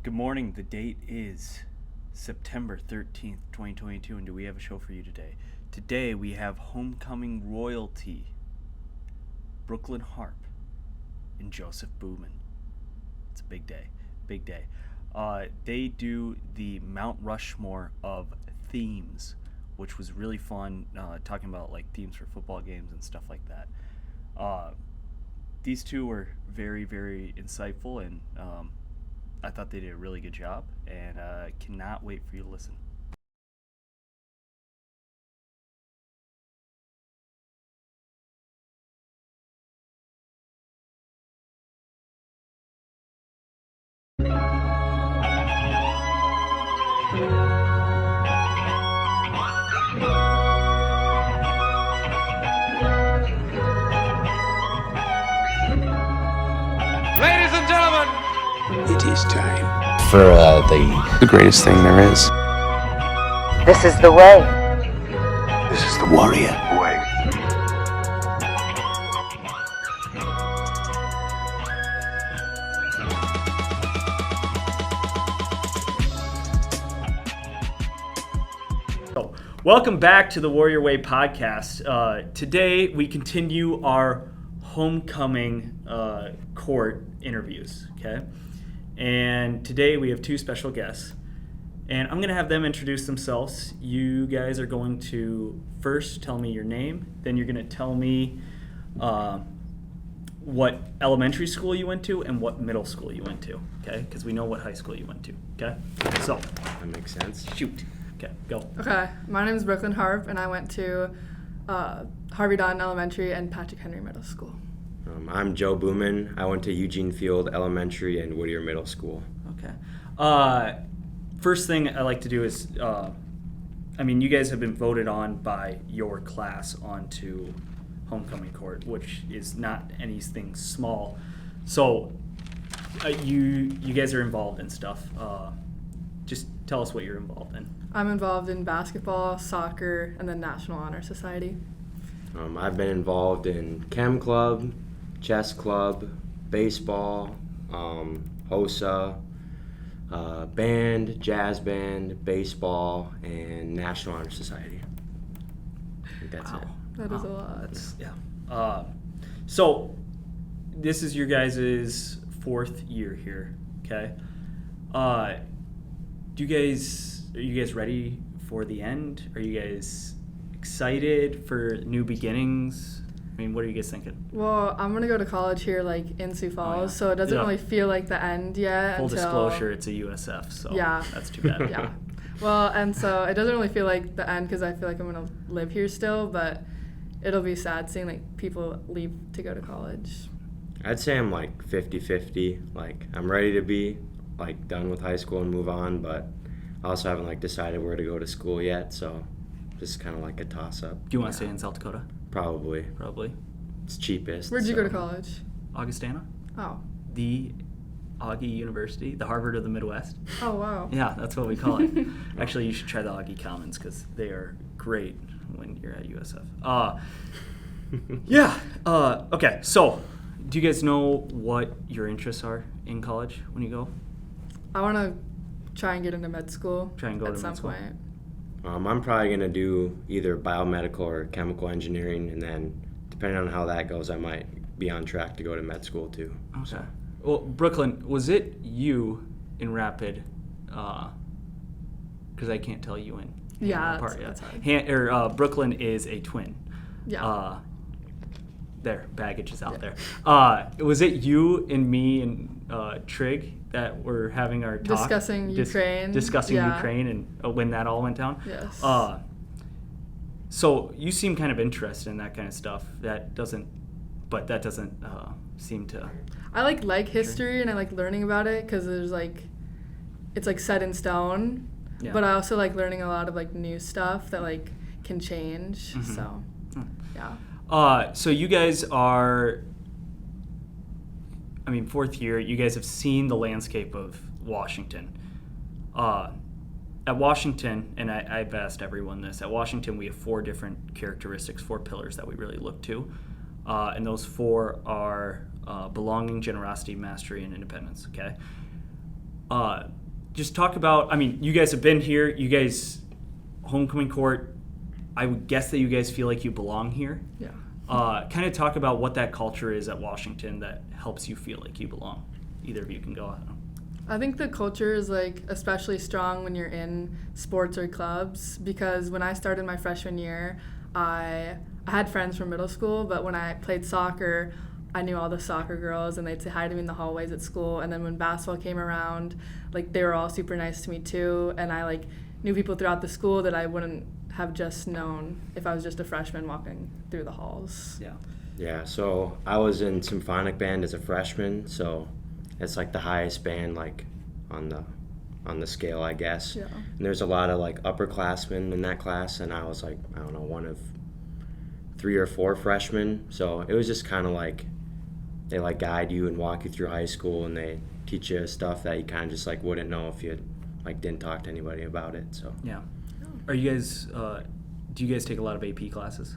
Good morning. The date is September 13th, 2022, and do we have a show for you today? Today we have homecoming royalty, Brooklyn Harpe and Joseph Bumann. It's a big day. Big day. They do the Mount Rushmore of themes, which was really fun, talking about like themes for football games and stuff like that. These two were very, very insightful, and I thought they did a really good job, and cannot wait for you to listen. Ladies and gentlemen, It is time. For The greatest thing there is. This is the way. This is the warrior way. So, welcome back to the Warrior Way podcast. Today we continue our homecoming court interviews, okay? And today we have two special guests, and I'm going to have them introduce themselves. You guys are going to first tell me your name, then you're going to tell me what elementary school you went to and what middle school you went to, okay? Because we know what high school you went to, okay? So, That makes sense. shoot. Okay, go. Okay, my name is Brooklyn Harpe, and I went to Harvey Dunn Elementary and Patrick Henry Middle School. I'm Joe Bumann. I went to Eugene Field Elementary and Whittier Middle School. Okay. First thing I like to do is, you guys have been voted on by your class onto homecoming court, which is not anything small. So, you guys are involved in stuff. Just tell us what you're involved in. I'm involved in basketball, soccer, and the National Honor Society. I've been involved in Chem Club, Chess Club, baseball, HOSA, band, jazz band, baseball, and National Honor Society. I think that's it. That is a lot. Yeah. So, this is your guys' fourth year here, okay? Are you guys ready for the end? Are you guys excited for new beginnings? What are you guys thinking? Well, I'm going to go to college here, in Sioux Falls, so it doesn't really feel like the end yet. Full disclosure, it's a USF, so Yeah. that's too bad. Yeah. Well, and so it doesn't really feel like the end because I feel like I'm going to live here still, but it'll be sad seeing, people leave to go to college. I'd say I'm 50-50. I'm ready to be done with high school and move on, but I also haven't decided where to go to school yet, so just kind of a toss-up. Do you want to stay in South Dakota? Probably. It's cheapest. Where'd you go to college? Augustana? Oh. The Augie University, the Harvard of the Midwest. Oh, wow. Yeah, that's what we call it. Actually, you should try the Augie Commons because they are great when you're at USF. Okay, so do you guys know what your interests are in college when you go? I want to try and get into med school Try and go at to some med school. point. I'm probably going to do either biomedical or chemical engineering, and then depending on how that goes, I might be on track to go to med school too. Okay. Well, Brooklyn, was it you in Rapid? Because I can't tell you in. Yeah, apart that's yet. hard. Brooklyn is a twin. Yeah. Their baggage is out there. Was it you and me and Trig that were having our talk? Discussing Ukraine. Discussing Yeah. Ukraine and when that all went down? Yes. So you seem kind of interested in that kind of stuff. That doesn't seem to... I like history and I like learning about it because there's it's set in stone. Yeah. But I also like learning a lot of new stuff that can change. Mhm. So, yeah. So you guys are, fourth year, you guys have seen the landscape of Washington. At Washington, and I've asked everyone this, at Washington we have four different characteristics, four pillars that we really look to. And those four are belonging, generosity, mastery, and independence, okay? Just talk about, I mean, you guys have been here. You guys, homecoming court, I would guess that you guys feel like you belong here. Yeah. Kind of talk about what that culture is at Washington that helps you feel like you belong. Either of you can go. I think the culture is like especially strong when you're in sports or clubs, because when I started my freshman year, I had friends from middle school, but when I played soccer, I knew all the soccer girls and they'd say hi to me in the hallways at school. And then when basketball came around, like they were all super nice to me too. And I like knew people throughout the school that I wouldn't have just known if I was just a freshman walking through the halls. Yeah. Yeah, so I was in symphonic band as a freshman, so it's like the highest band like on the scale, I guess. Yeah. And there's a lot of like upperclassmen in that class, and I was like, I don't know, one of 3 or 4 freshmen. So it was just kind of like they like guide you and walk you through high school, and they teach you stuff that you kind of just like wouldn't know if you like didn't talk to anybody about it. So Yeah. Are you guys, do you guys take a lot of AP classes?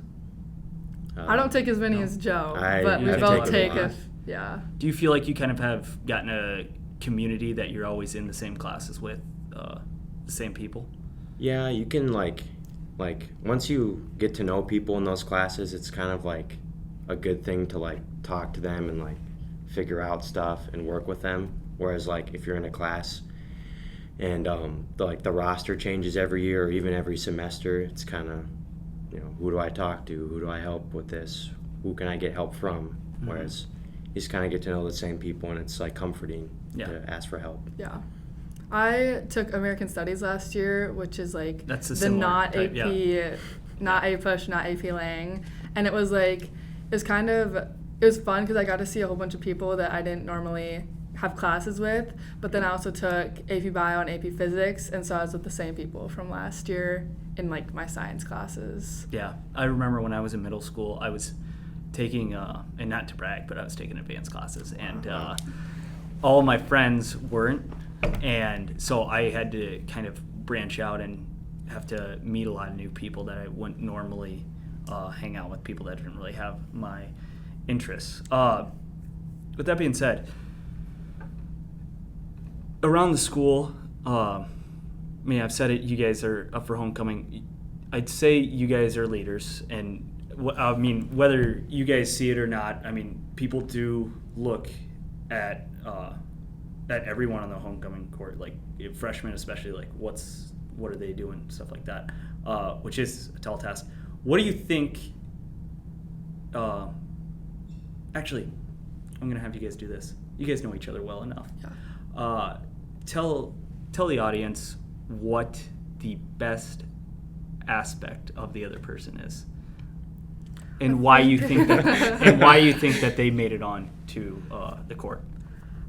I don't take as many as Joe, I but we have both taken a take lot. if, yeah. Do you feel like you kind of have gotten a community that you're always in the same classes with, the same people? yeah, you can like once you get to know people in those classes, it's kind of like a good thing to like talk to them and like figure out stuff and work with them. Whereas like if you're in a class and the roster changes every year or even every semester, it's kind of, you know, who do I talk to? Who do I help with this? Who can I get help from? Whereas you just kind of get to know the same people, and it's like comforting to ask for help. Yeah. I took American Studies last year, which is like That's a the similar not type, AP, yeah. not A Push, not AP Lang. And it was like, it was fun because I got to see a whole bunch of people that I didn't normally have classes with. But then I also took AP Bio and AP Physics, and so I was with the same people from last year in like my science classes. Yeah. I remember when I was in middle school, I was taking, and not to brag, but I was taking advanced classes, and all my friends weren't. And so I had to kind of branch out and have to meet a lot of new people that I wouldn't normally hang out with, people that didn't really have my interests. With that being said, around the school, I mean, I've said it, you guys are up for homecoming. I'd say you guys are leaders, and I mean, whether you guys see it or not, I mean, people do look at everyone on the homecoming court, like freshmen especially, like what are they doing, stuff like that, which is a tall task. What do you think? Actually, I'm gonna have you guys do this. You guys know each other well enough. Yeah. Tell the audience what the best aspect of the other person is, and why you think that they made it on to the court.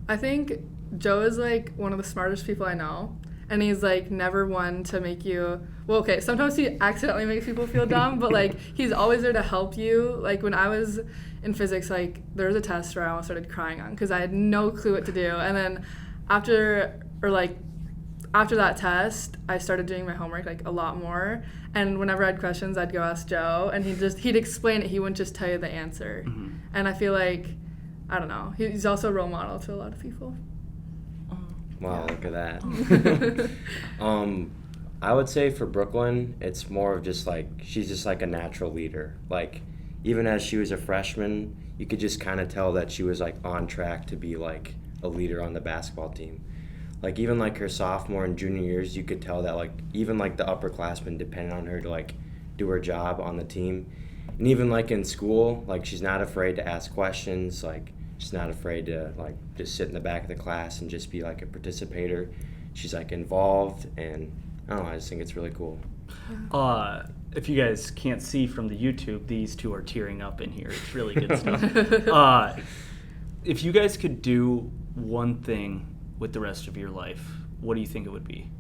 I think Joe is like one of the smartest people I know, and he's like never one to make you, well, okay, sometimes he accidentally makes people feel dumb, but like he's always there to help you. Like when I was in physics, like there was a test where I almost started crying on because I had no clue what to do, and then after that test, I started doing my homework like a lot more, and whenever I had questions, I'd go ask Joe, and he'd explain it. He wouldn't just tell you the answer. Mm-hmm. And I feel like, I don't know, he's also a role model to a lot of people. Wow, look at that. I would say for Brooklyn, it's more of just like, she's just like a natural leader. Like, even as she was a freshman, you could just kind of tell that she was like on track to be like a leader on the basketball team. Like even like her sophomore and junior years, you could tell that like even like the upperclassmen depended on her to like do her job on the team. And even like in school, like she's not afraid to ask questions, like she's not afraid to like just sit in the back of the class and just be like a participator. She's like involved, and I don't know, I just think it's really cool. If you guys can't see from the YouTube, these two are tearing up in here. It's really good stuff. If you guys could do one thing with the rest of your life, what do you think it would be?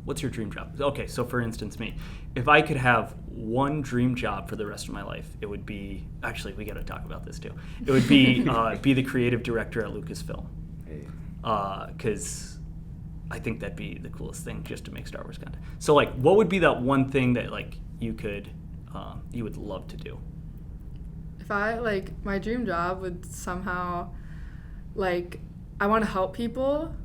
What's your dream job? Okay, so for instance, me. If I could have one dream job for the rest of my life, it would be, actually, we got to talk about this too. It would be be the creative director at Lucasfilm. Because I think that'd be the coolest thing, just to make Star Wars content. So, like, what would be that one thing that, like, you would love to do? If I, like, my dream job would somehow, like, I want to help people,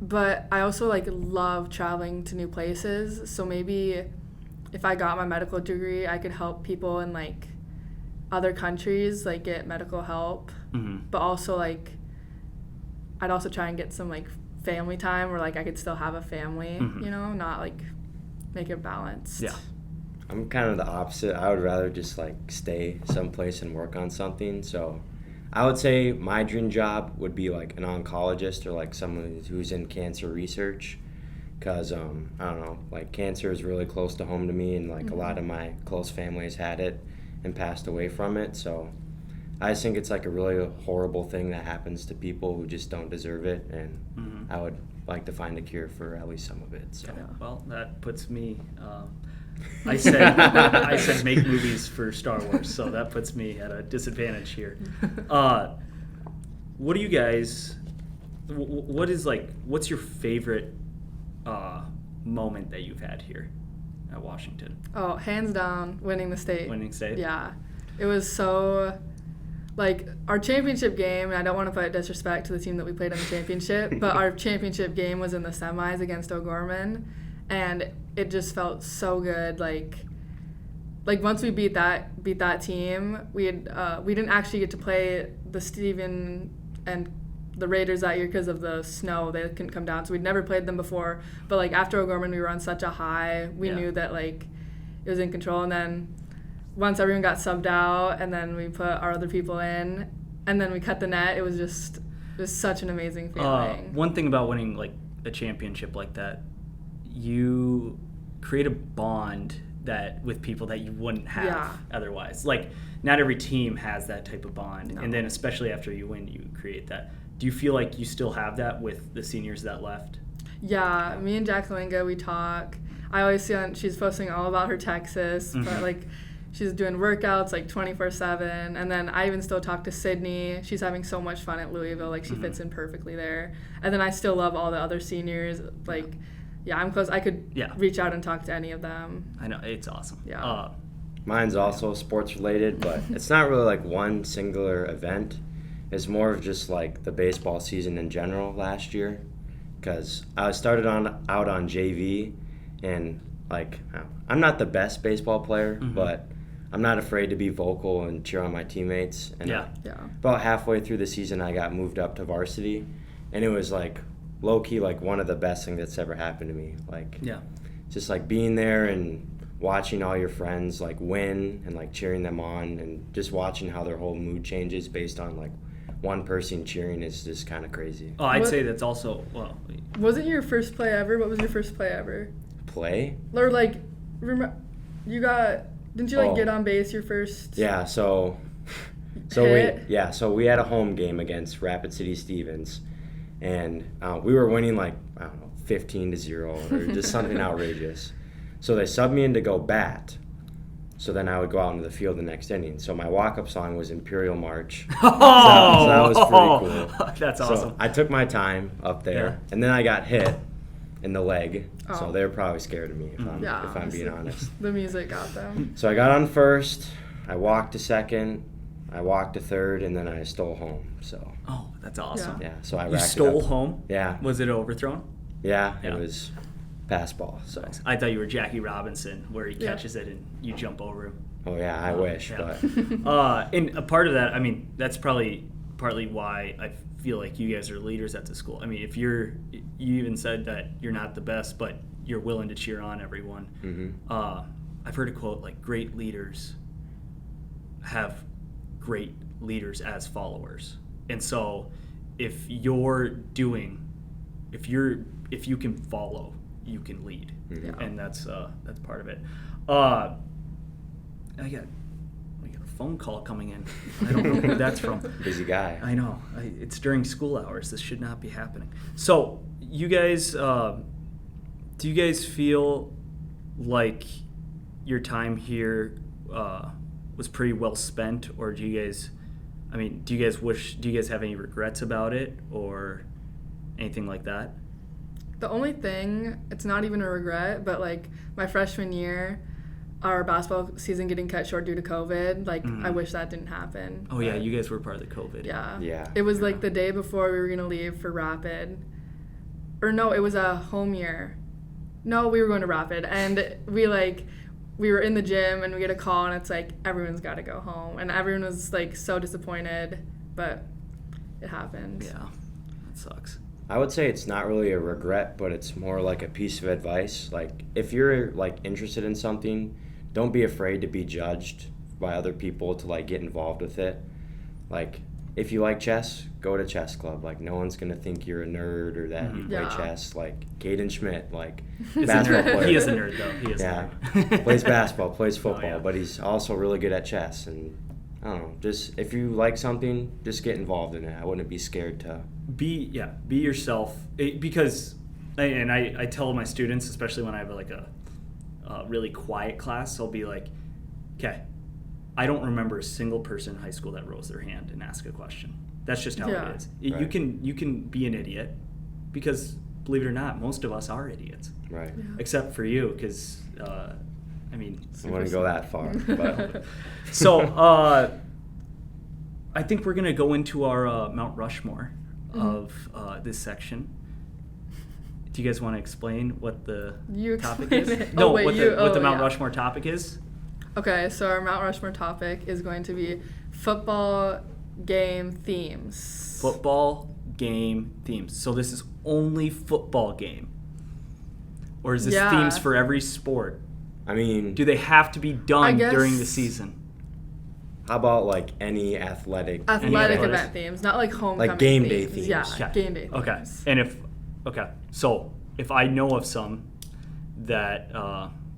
but I also like love traveling to new places. So maybe if I got my medical degree, I could help people in like other countries like get medical help. But also like I'd also try and get some like family time where like I could still have a family, you know, not like make it balanced. Yeah. I'm kind of the opposite. I would rather just like stay someplace and work on something. So I would say my dream job would be like an oncologist or like someone who's in cancer research, because I don't know, like cancer is really close to home to me, and like a lot of my close family has had it and passed away from it. So I just think it's like a really horrible thing that happens to people who just don't deserve it, and I would like to find a cure for at least some of it. So Well, that puts me. I said make movies for Star Wars, so that puts me at a disadvantage here. What do you guys? What's your favorite moment that you've had here at Washington? Oh, hands down, winning the state. Winning state? Yeah. It was so, like, our championship game, and I don't want to put disrespect to the team that we played in the championship, but our championship game was in the semis against O'Gorman, and it just felt so good. Like once we beat that team, we didn't actually get to play the Stephen and the Raiders that year because of the snow. They couldn't come down, so we'd never played them before. But like after O'Gorman, we were on such a high. We knew that like it was in control. And then once everyone got subbed out, and then we put our other people in, and then we cut the net. It was such an amazing feeling. One thing about winning like a championship like that, you create a bond that with people that you wouldn't have otherwise. Like not every team has that type of bond, and then especially after you win, you create that. Do you feel like you still have that with the seniors that left? Yeah, me and Jacqueline, we talk. I always see she's posting all about her Texas, but like she's doing workouts like 24/7. And then I even still talk to Sydney. She's having so much fun at Louisville. Like she fits in perfectly there. And then I still love all the other seniors. Like, yeah, I'm close. I could reach out and talk to any of them. I know, it's awesome. Yeah. Mine's also sports related, but it's not really like one singular event. It's more of just like the baseball season in general last year, because I started out on JV, and like I'm not the best baseball player, but I'm not afraid to be vocal and cheer on my teammates. And about halfway through the season, I got moved up to varsity, and it was like low-key like one of the best things that's ever happened to me. Like just like being there and watching all your friends like win and like cheering them on, and just watching how their whole mood changes based on like one person cheering is just kind of crazy. Oh, I'd say that's also, well. Was it your first play ever? What was your first play ever? Play? Or like, didn't you like get on base your first? Yeah, so we had a home game against Rapid City Stevens, and we were winning like, I don't know, 15-0 or just something outrageous. So they subbed me in to go bat. So then I would go out into the field the next inning. So my walk-up song was Imperial March. So that was pretty cool. That's awesome. So I took my time up there, and then I got hit in the leg. So they were probably scared of me, if I'm being honest. The music got them. So I got on first, I walked to second, I walked to third, and then I stole home. So. Oh, that's awesome. Yeah, so I You stole home? Yeah. Was it overthrown? Yeah, it was pass ball. So I thought you were Jackie Robinson, where he catches it and you jump over him. Oh yeah, I wish. Yeah. But and a part of that, I mean, that's partly why I feel like you guys are leaders at the school. I mean, if you even said that you're not the best, but you're willing to cheer on everyone. I've heard a quote like, "Great leaders have great leaders as followers," and so if you can follow, you can lead, and that's part of it. We got a phone call coming in. I don't know who that's from. Busy guy. I know. It's during school hours. This should not be happening. So, you guys, do you guys feel like your time here was pretty well spent, or do you guys have any regrets about it or anything like that? The only thing, it's not even a regret, but like my freshman year, our basketball season getting cut short due to COVID, like I wish that didn't happen. Oh yeah, you guys were part of the COVID. Yeah. Yeah. It was like the day before we were going to leave for Rapid, or no, it was a home year. No, we were going to Rapid, and we were in the gym, and we get a call, and it's like, everyone's got to go home, and everyone was like so disappointed, but it happened. Yeah, that sucks. I would say it's not really a regret, but it's more like a piece of advice. Like, if you're like interested in something, don't be afraid to be judged by other people to like get involved with it. Like, if you like chess, go to chess club. Like, no one's gonna think you're a nerd or that you play chess. Like Caden Schmidt, like basketball player. He is a nerd though. He is a nerd. Plays basketball, plays football, yeah. but he's also really good at chess. And I don't know, just if you like something, just get involved in it. I wouldn't be scared to. Be yourself, because I tell my students, especially when I have like a really quiet class, I'll be like, okay, I don't remember a single person in high school that rose their hand and asked a question. That's just how it is. Right. You can be an idiot, because believe it or not, most of us are idiots, Right. Yeah. except for you, because I mean, I wouldn't go that far. But so I think we're gonna go into our Mount Rushmore of this section. Do you guys want to explain what the You topic explain is? it. No, Oh, wait, what you- the Mount yeah. Rushmore topic is? Okay, so our Mount Rushmore topic is going to be football game themes. Football game themes. So this is only football game, or is this Yeah. themes for every sport? I mean, Do they have to be done guess- during the season? how about like any athletic Athletic Any event themes, not like homecoming Like game day themes. themes. Yeah, Okay. game day themes. Okay. And so if I know of some that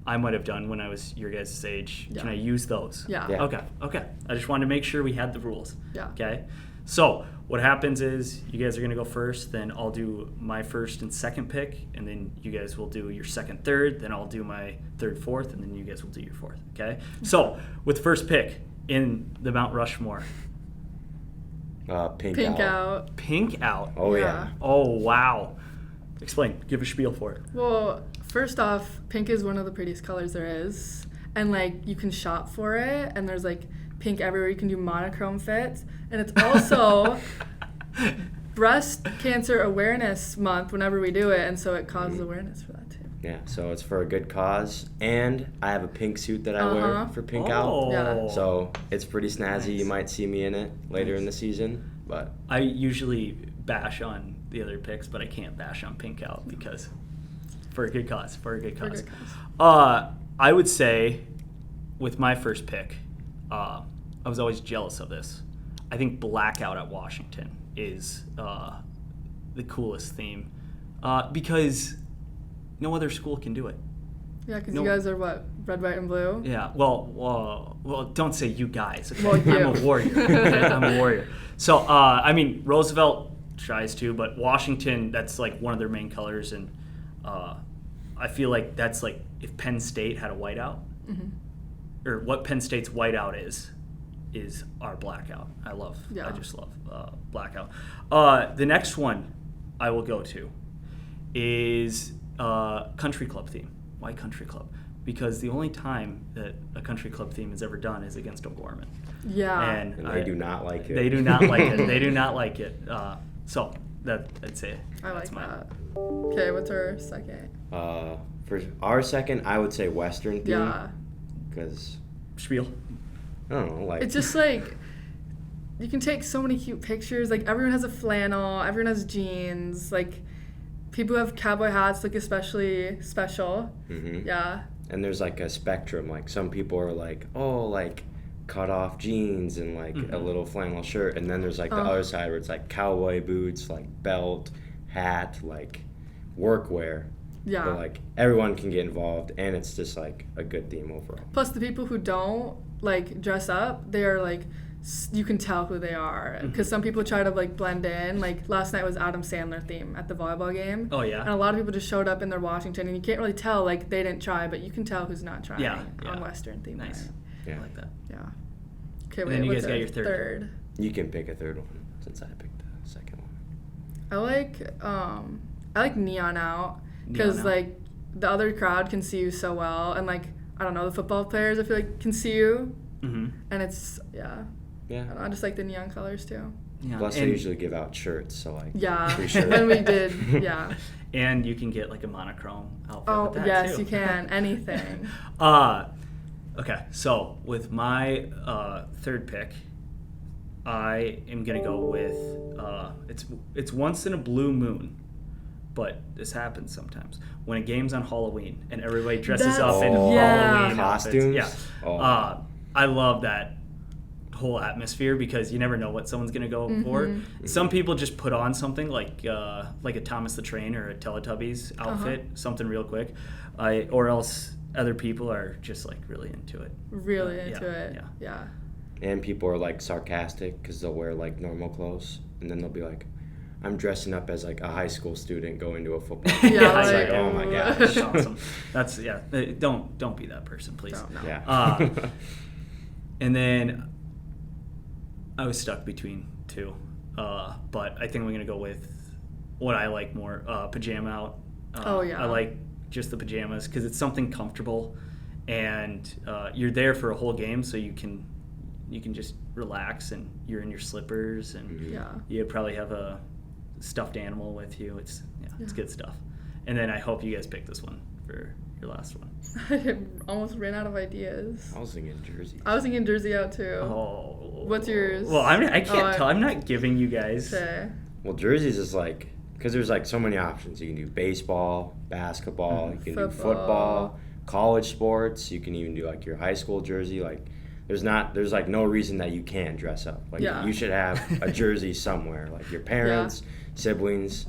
I might have done when I was your guys' age, Yeah. can I use those? Yeah. Yeah. Okay. I just wanted to make sure we had the rules. Yeah. Okay. So what happens is you guys are gonna go first, then I'll do my first and second pick, and then you guys will do your second, third, then I'll do my third, fourth, and then you guys will do your fourth. Okay. So with first pick in the Mount Rushmore, pink Pink out. out. pink out. Oh yeah. Yeah. Oh wow. Explain. Give a spiel for it. Well, first off, pink is one of the prettiest colors there is. And like you can shop for it, and there's like pink everywhere. You can do monochrome fits. And it's also Breast Cancer Awareness Month whenever we do it, and so it causes awareness for that too. Yeah, so it's for a good cause, and I have a pink suit that I wear for pink out. Oh. Yeah. So it's pretty snazzy. You Nice. might see me in it later in the season, but I usually bash on the other picks, but I can't bash on pink out because for a good cause. For a good cause. I would say with my first pick, I was always jealous of this. I think blackout at Washington is the coolest theme because no other school can do it. Yeah, because No. you guys are what? Red, white, and blue? Yeah. Well, don't say you guys. Okay? Well, you. I'm a warrior. Okay? I'm a warrior. So, I mean, Roosevelt tries to, but Washington, that's like one of their main colors, and I feel like that's like if Penn State had a whiteout, or what Penn State's whiteout is our blackout. Yeah. I just love blackout. The next one I will go to is country club theme. Why country club? Because the only time that a country club theme is ever done is against O'Gorman. Yeah. and they do not like it. They do not like it. They do not like it. So that I'd say I like that's mine. that. Okay, what's our second? For our second, I would say Western theme. Yeah. Because Spiel. I don't know, like It's just like you can take so many cute pictures. Like everyone has a flannel, everyone has jeans. Like people who have cowboy hats look especially special. Mhm. Yeah. And there's like a spectrum. Like some people are like, oh, like cut off jeans and like a little flannel shirt, and then there's like the other side where it's like cowboy boots, like belt, hat, like workwear. Yeah. But like everyone can get involved, and it's just like a good theme overall. Plus the people who don't like dress up, they are like you can tell who they are because some people try to like blend in. Like last night was Adam Sandler theme at the volleyball game. Oh, yeah? And a lot of people just showed up in their Washington, and you can't really tell like they didn't try, but you can tell who's not trying Yeah, on yeah. Western theme. Nice. night. Yeah. I like that. Yeah. Okay, And wait. then you what's guys got our your third. You can pick a third one since I picked the second one. I like Neon Out because Neon Out. like the other crowd can see you so well, and like I don't know, the football players I feel like can see you, Mm-hmm. and it's yeah. Yeah. I don't know, I just like the neon colors too. Yeah. Plus, they and, usually give out shirts, so like Yeah, free shirt. when we did, yeah. And you can get like a monochrome outfit Oh, with that yes, too. you can. Anything. Okay, so with my third pick, I am gonna go with it's once in a blue moon, but this happens sometimes when a game's on Halloween and everybody dresses up in Halloween costumes. outfits. Yeah, I love that whole atmosphere because you never know what someone's gonna go for. Some people just put on something like a Thomas the Train or a Teletubbies outfit, something real quick, or else other people are just like really into it. Really into it. Yeah. And people are like sarcastic because they'll wear like normal clothes, and then they'll be like, "I'm dressing up as like a high school student going to a football game." Yeah, It's like, like, oh my gosh. That's awesome. That's don't be that person, please. No. Yeah. And then I was stuck between two, but I think we're gonna go with what I like more, pajama out. I like just the pajamas because it's something comfortable, and you're there for a whole game, so you can just relax and you're in your slippers and you probably have a stuffed animal with you. It's good stuff. And then I hope you guys pick this one for your last one. I almost ran out of ideas. I was thinking jersey. I was thinking jersey out too. Oh. What's yours? Well, I can't tell. I'm not giving you guys. Okay. Well, jerseys is like, because there's like so many options. You can do baseball, basketball, you can do football, college sports. You can even do like your high school jersey. Like, there's like no reason that you can't dress up. Like, you should have a jersey somewhere. Like your parents, siblings,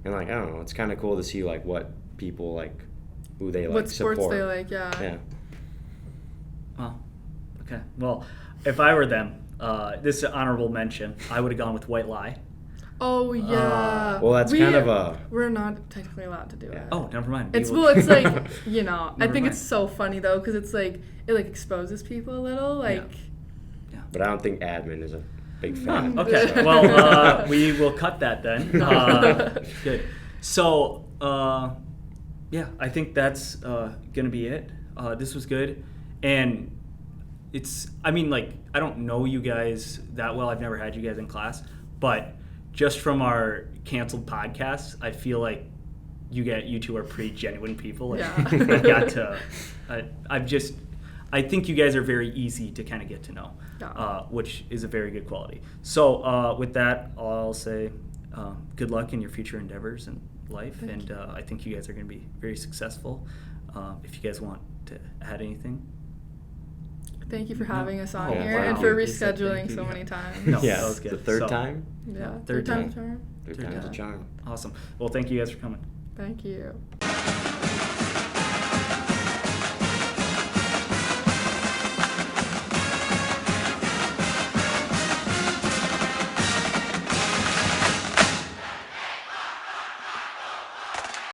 and like I don't know. It's kind of cool to see like what people like, who they like What support. sports they like, yeah. Well, okay. Well, if I were them, this is an honorable mention. I would have gone with White Lie. Oh yeah. Well, that's kind of a. We're not technically allowed to do it. Oh, never mind. It's it's like I think it's so funny though because it's like it like exposes people a little like. Yeah. But I don't think admin is a big fan. Okay. Well, we will cut that then. Good. So, I think that's gonna be it. This was good, and I don't know you guys that well. I've never had you guys in class, but just from our canceled podcasts, I feel like you two are pretty genuine people. I think you guys are very easy to kind of get to know, which is a very good quality. So with that, I'll say good luck in your future endeavors in life, and I think you guys are going to be very successful. If you guys want to add anything. Thank you for having us on here wow. and for Thank rescheduling you. so many times. No, Yeah, that was good. the third So- time. Yeah. Third time's time. charm. Third time's a charm. Awesome. Well, thank you guys for coming. Thank you.